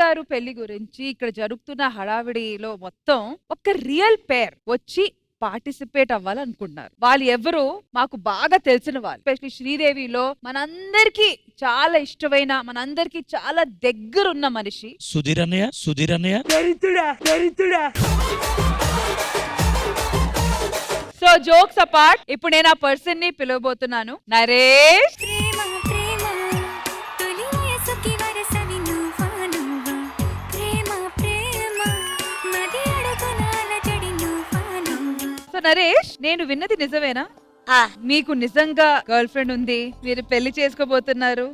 గారు పెళ్లి గురించి ఇక్కడ జరుగుతున్న హడావిడిలో మొత్తం ఒక రియల్ పేర్ వచ్చి పార్టిసిపేట్ అవ్వాలనుకుంటున్నారు. వాళ్ళు ఎవరు మాకు బాగా తెలిసిన వాళ్ళు. ఎస్పెషల్లీ శ్రీదేవిలో మనందరికి చాలా ఇష్టమైన, మనందరికి చాలా దగ్గరున్న మనిషి సుధీర్ అన్నయ్య. సో జోక్స్ అపార్ట్, ఇప్పుడు నేను ఆ పర్సన్ ని పిలవబోతున్నాను. నరేష్. సో నరేష్, నేను విన్నది నిజమేనా? మీకు నిజంగా గర్ల్ ఫ్రెండ్ ఉంది, మీరు పెళ్లి చేసుకోబోతున్నారు?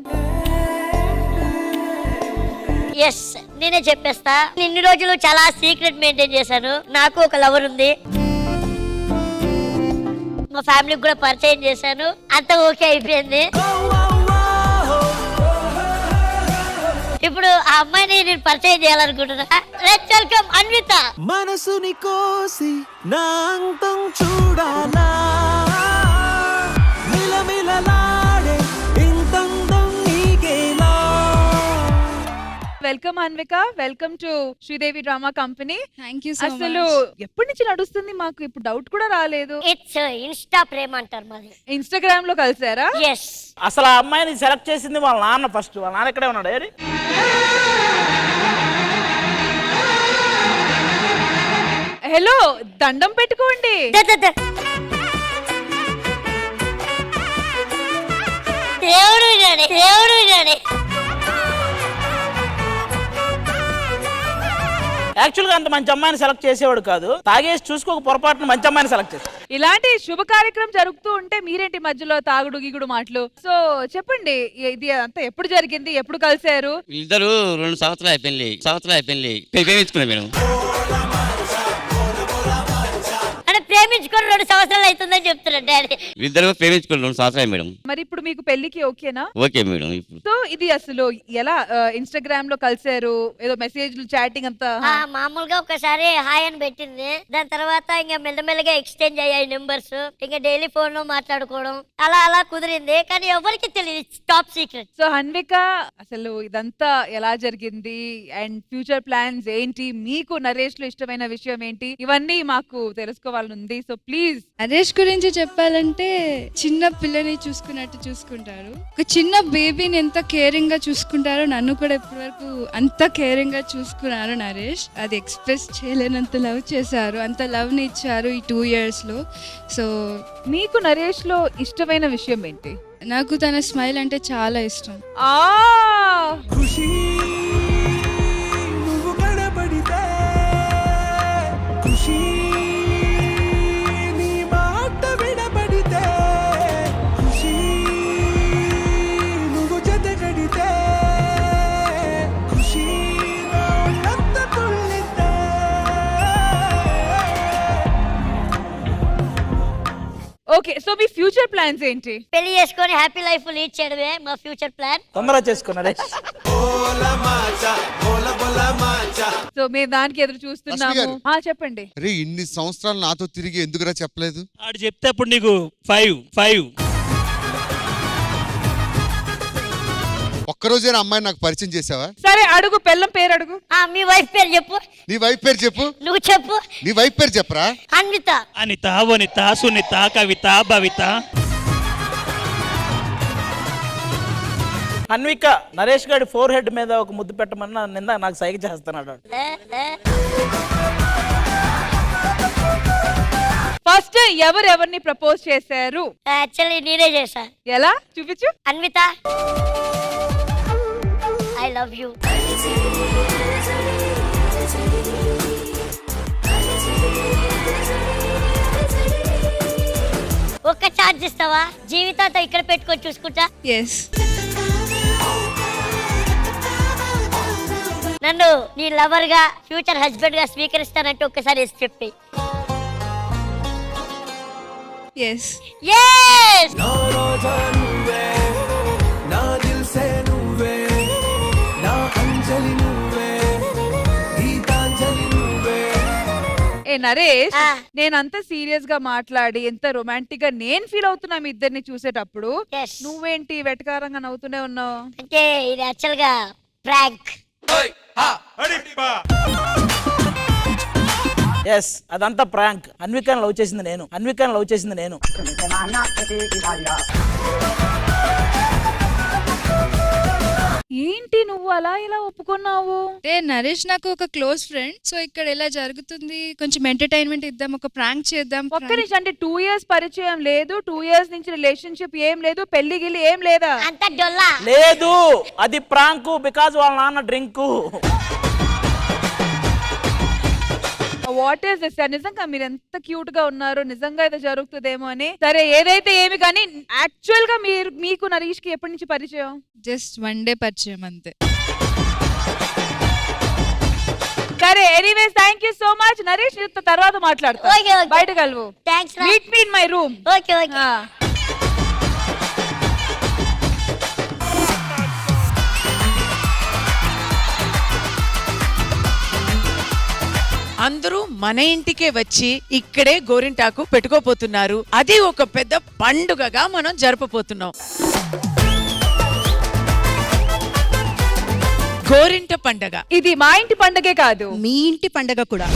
ఎస్, నేనే చెప్పేస్తా. ఇన్ని రోజులు చాలా సీక్రెట్ మెయింటైన్ చేశాను. నాకు ఒక లవర్ ఉంది, మా ఫ్యామిలీకి కూడా పరిచయం చేశాను. అంత ఓకే అయిపోయింది. ఇప్పుడు ఆ అమ్మాయిని నేను పరిచయం చేయాలనుకుంటున్నా. Let's welcome Anvitha. మనసుని కోసి నా అంతం చూడాలా, మిలమిలలాడే ఇంతందం నీకేలా. Welcome Anvika, welcome to Sridevi drama company. Thank you so much. అసలు ఎప్పటి నుంచి నడుస్తుంది? మాకు ఇప్పుడు డౌట్ కూడా రాలేదు. ఇట్స్ ఇన్స్టా ప్రేమ అంటారు మాది. ఇన్స్టాగ్రామ్ లో కలిసారా? ఎస్. అసలు ఆ అమ్మాయిని సెలెక్ట్ చేసింది వాళ్ళ నాన్న. ఫస్ట్ వాళ్ళ నాన్న ఇక్కడే ఉన్నాడు. ఏరి హలో, దండం పెట్టుకోండి. దేవుడు గాని, దేవుడు గాని. యాక్చువల్ గా అంత మంచి అమ్మాయిని సెలెక్ట్ చేసేవాడు కాదు. తాగేసి చూసుకోక పొరపాటున మంచి అమ్మాయిని సెలెక్ట్ చేశాడు. ఇలాంటి శుభ కార్యక్రమం జరుగుతూ ఉంటే మీరేంటి మధ్యలో తాగుడు గీగుడు మాటలు? సో చెప్పండి, ఇది అంతా ఎప్పుడు జరిగింది, ఎప్పుడు కలిసారు? ఇద్దరు 2 సంవత్సరాలు అయిపోయింది ప్రేమించుకున్నా మేడం. అంటే ప్రేమించుకొని 2 సంవత్సరాలు అవుతుందని చెప్తున్నాడు డాడీ. ఇద్దరు ప్రేమించుకుని 2 సంవత్సరాలు మేడం. మరి ఇప్పుడు మీకు పెళ్లికి ఓకేనా? Okay madam. సో ఇది అసలు ఎలా ఇన్స్టాగ్రామ్ లో కలిసారు? ఏదో మెసేజ్లు, చాటింగ్ అంతా? మామూలుగా ఒకసారి హాయ్ అని పెట్టింది. దాని తర్వాత ఇంకా మెల్లమెల్లగా ఎక్స్చేంజ్ అయ్యాయి నెంబర్స్. ఇంకా డైలీ ఫోన్ లో మాట్లాడుకోవడం అలా అలా కుదిరింది. కానీ ఎవరికి తెలియదు, టాప్ సీక్రెట్. సో హన్విక, అసలు ఇదంతా ఎలా జరిగింది అండ్ ఫ్యూచర్ ప్లాన్స్ ఏంటి? మీకు నరేష్ లో ఇష్టమైన విషయం ఏంటి? ఇవన్నీ మాకు తెలుసుకోవాలనుంది. So please. నరేష్ గురించి చెప్పాలంటే చిన్న పిల్లని చూసుకున్నట్టు చూసుకుంటారు. ఒక చిన్న బేబీని ఎంత కేరింగ్ గా చూసుకుంటారో నన్ను కూడా ఇప్పటి వరకు అంత కేరింగ్ గా చూసుకున్నారు నరేష్. అది ఎక్స్ప్రెస్ చేయలేనంత లవ్ చేశారు, అంత లవ్ ని ఇచ్చారు ఈ 2 years లో. సో మీకు నరేష్ లో ఇష్టమైన విషయం ఏంటి? నాకు తన స్మైల్ అంటే చాలా ఇష్టం. ఖుషి నువ్వు కనబడితే, ఖుషి నీ మాట వినబడితే, ఖుషి నువ్వు జత కడితే, ఖుషి నా ఒళ్ళంతా తుళ్ళితే. ఓకే, సో మీ ఫ్యూచర్ ప్లాన్స్ ఏంటి? పెళ్లి చేసుకొని హ్యాపీ లైఫ్ లీడ్ చేయడమే మా ఫ్యూచర్ ప్లాన్. తొందరగా చేసుకున్నాడే. సో మేము దానికి ఎదురు చూస్తున్నాము. చెప్పండి. అరే ఇన్ని సంవత్సరాలు నాతో తిరిగి ఎందుకురా చెప్పలేదు? ఆడు చెప్తే అప్పుడు నీకు 5 ఒక్కరోజైనా అమ్మాయి నాకు పరిచయం చేసావా? సరే అడుగు, పెళ్ళం పేరు అడుగు. మీ వైఫ్ పేరు చెప్పు. నీ వైఫ్ పేరు చెప్పు. నువ్వు చెప్పు. నీ వైఫ్ పేరు చెప్పరా? అన్విత. అనిత, వనిత, సునీత, కవిత, భవిత. అన్విక, నరేష్ గారి 4 మీద ఒక ముద్దు పెట్టమని నింద నాకు సైగ చేస్తున్నాడు. ఫస్ట్ ఎవరెవరిని ప్రపోజ్ చేశారు? యాక్చువల్లీ నేనే చేశా. ఎలా చూపించు. Anvitha, I love you. ఒక్క ఛాన్స్ ఇస్తావా? జీవితాంతం ఇక్కడ పెట్టుకొని చూసుకుంటా. ఎస్. నన్ను నీ లవర్ గా, ఫ్యూచర్ హస్బెండ్ గా స్వీకరిస్తానంటే ఒక్కసారి ఎస్ చెప్పి. ఎస్. ఎస్. నా రోజా నువ్వే, నా దిల్ సే నువ్వే, నా అంజలి నువ్వే, గీతాంజలి నువ్వే. ఏ నరేష్, నేనంత సీరియస్ గా మాట్లాడి ఎంత రొమాంటిక్ గా నేను ఫీల్ అవుతున్నా మీ ఇద్దరిని చూసేటప్పుడు, నువ్వేంటి వెటకారంగా నవ్వుతూనే ఉన్నావు? అంటే ఇది యాక్చువల్ గా ప్రాంక్. ఎస్, అదంతా ప్రాంక్. అన్వికాని లవ్ చేసింది నేను. ఏంటి నువ్వు అలా ఇలా ఒప్పుకున్నావు? అంటే నరేష్ నాకు ఒక క్లోజ్ ఫ్రెండ్, సో ఇక్కడ ఇలా జరుగుతుంది, కొంచెం ఎంటర్టైన్మెంట్ ఇద్దాం, ఒక ప్రాంక్ చేద్దాం. ఒక్క నిమిషం, అంటే 2 years పరిచయం లేదు, 2 years నుంచి రిలేషన్షిప్ ఏం లేదు, పెళ్లి గిల్లి ఏం లేదా? అంత డొల్లా. లేదు, అది ప్రాంక్. బికాజ్ వాళ్ళ నాన్న డ్రింక్. What is this? నిజంగా మీరు ఎంత క్యూట్ గా ఉన్నారు, నిజంగా ఇది జరుగుతుందేమో అని. సరే ఏదైతే ఏమి, కానీ యాక్చువల్ గా మీకు నరీష్ కి ఎప్పటి నుంచి పరిచయం? జస్ట్ 1 day పరిచయం అంతే. సరే, anyways thank you so much nourish. తర్వాత మాట్లాడతా. Okay, okay. బయట కలువు. థ్యాంక్స్ రా. Meet me in my room. Okay okay. అందరూ మన ఇంటికే వచ్చి ఇక్కడే గోరింటాకు పెట్టుకోపోతున్నారు. అది ఒక పెద్ద పండుగగా మనం జరపబోతున్నాం. గోరింట పండగ ఇది మా ఇంటి పండగే కాదు, మీ ఇంటి పండగ కూడా.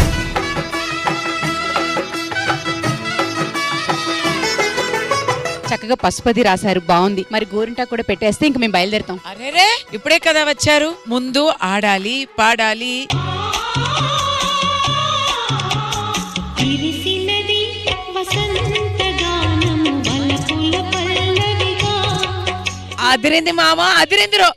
చక్కగా పసుపది రాశారు, బాగుంది. మరి గోరింటా కూడా పెట్టేస్తే ఇంక మేము బయలుదేరుతాం. అరేరే, ఇప్పుడే కదా వచ్చారు. ముందు ఆడాలి, పాడాలి. అదిరింది మామ, అదిరిందిరో.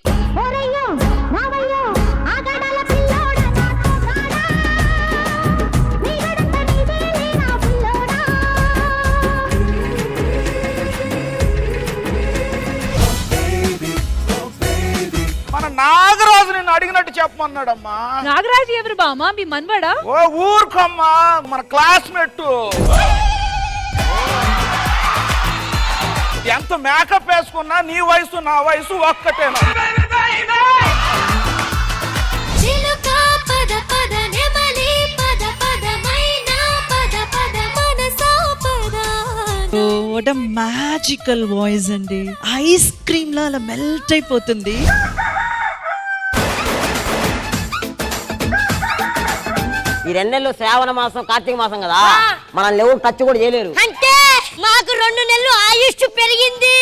మన నాగరాజు నిన్ను అడిగినట్టు చెప్పమన్నాడమ్మా. నాగరాజు ఎవరు బామా? మీ మన్వాడా? ఓ ఊరుకమ్మా, మన క్లాస్మేట్. ఎంత మేకప్ వేసుకున్నా నీ వయసు నా వయసు ఒక్కటేనా? వాట్ ఎ మ్యాజికల్ వాయిస్ అండి. ఐస్ క్రీమ్ లా అలా మెల్ట్ అయిపోతుంది. ఈ 2 నెలలు శ్రావణ మాసం, కార్తీక మాసం కదా, మనల్ని ఎవరు టచ్ కూడా చేయలేరు. అంటే మాకు 2 నెలలు ఆయుష్ పెరిగింది.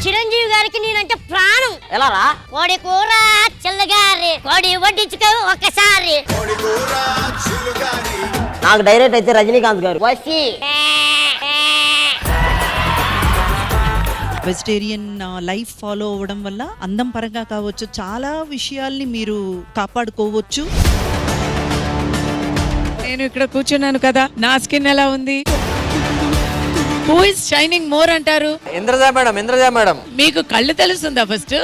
చిరంజీవి గారికి నేనంటే ప్రాణం. ఎలా రా? కోడి కూర చిల్లగారి, కోడి వడ్డించుకో ఒక్కసారి. నాకు డైరెక్ట్ అయితే రజనీకాంత్ గారు. వసి వెజిటేరియన్ లైఫ్ ఫాలో అవ్వడం వల్ల అందం పరంగా కావచ్చు, చాలా విషయాల్ని మీరు కాపాడుకోవచ్చు. నేను ఇక్కడ కూర్చున్నాను కదా, నా స్కిన్ ఎలా ఉంది? హూ ఇస్ షైనింగ్ మోర్ అంటారు? ఇంద్రజా మేడం. మీకు కళ్ళు తెలుస్తుందా ఫస్ట్?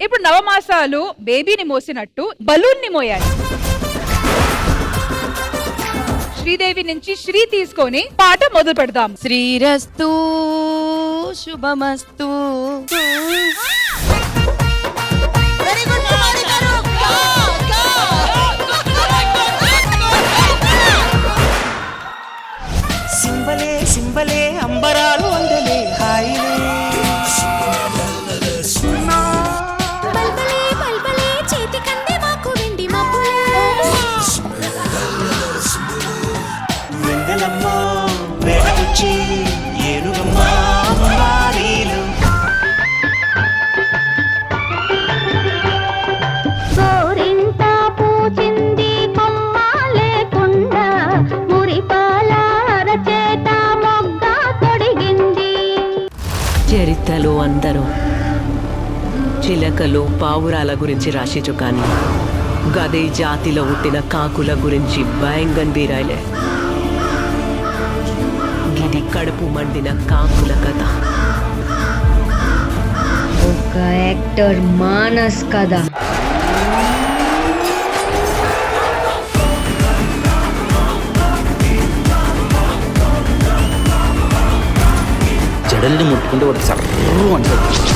ఇప్పుడు నవమాసాలు బేబీని మోసినట్టు బలూన్ ని మోయాలి. శ్రీదేవి నుంచి శ్రీ తీసుకొని పాట మొదలు పెడదాం. శ్రీరస్తు శుభమస్తు. సింబలే అంబరాలు అందలే హాయిలే. వెన్నెలమ్మా వేడకొచ్చి ఏనుగమ్మా మారీలు. చరిత్రలో అందరూ చిలకలు పావురాల గురించి రాసిచు, కానీ గదే జాతిలో పుట్టిన కాకుల గురించి భయంగా బీరాయిలే. గిది కడుపు మండిన కాకుల కథ. ఒక యాక్టర్ మానస్ కదా. జడల్ని ముట్టుకుంటే వాడు సర్రు అంటాడు.